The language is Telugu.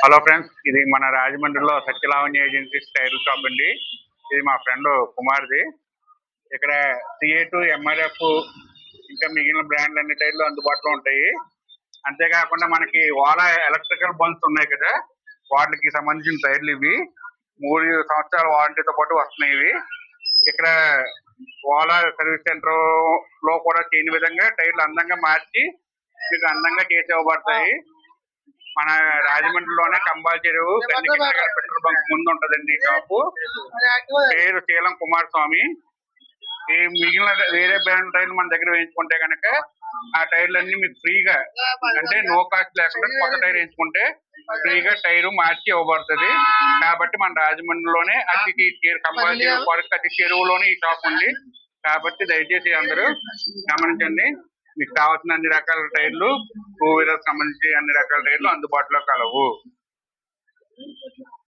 హలో ఫ్రెండ్స్, ఇది మన రాజమండ్రిలో సత్యలావణ్య ఏజెన్సీస్ టైర్ షాప్ అండి. ఇది మా ఫ్రెండ్ కుమార్ది. ఇక్కడ సిఏ2, ఎంఆర్ఎఫ్ ఇంకా మిగిలిన బ్రాండ్లు అన్ని టైర్లు అందుబాటులో ఉంటాయి. అంతేకాకుండా మనకి ఓలా ఎలక్ట్రికల్ బండ్స్ ఉన్నాయి కదా, వాటికి సంబంధించిన టైర్లు ఇవి. 3 సంవత్సరాల వారంటీతో పాటు వస్తున్నాయి ఇవి. ఇక్కడ ఓలా సర్వీస్ సెంటర్ లో కూడా చేయని విధంగా టైర్లు అందంగా మార్చి మీకు అందంగా చేసి ఇవ్వబడతాయి. మన రాజమండ్రిలోనే కంబాల్ చెరువు పెట్రోల్ బంక్ ముందు ఉంటదండి ఈ షాపు. పేరు శీలం కుమార్ స్వామి. ఈ మిగిలిన వేరే బ్రాండ్ టైర్లు మన దగ్గర వేయించుకుంటే కనుక ఆ టైర్లన్నీ మీకు ఫ్రీగా, అంటే నో కాస్ట్ లేకుండా కొత్త టైర్ వేయించుకుంటే ఫ్రీగా టైరు మార్చి ఇవ్వబడుతుంది. కాబట్టి మన రాజమండ్రిలోనే కంబాల్ చెరువు పార్క్ అతి చెరువులోనే ఈ షాప్ ఉంది. కాబట్టి దయచేసి అందరూ గమనించండి. మీకు కావాల్సిన అన్ని రకాల టైర్లు, 2 వీలర్ సంబంధించి అన్ని రకాల టైర్లు అందుబాటులో కలవు.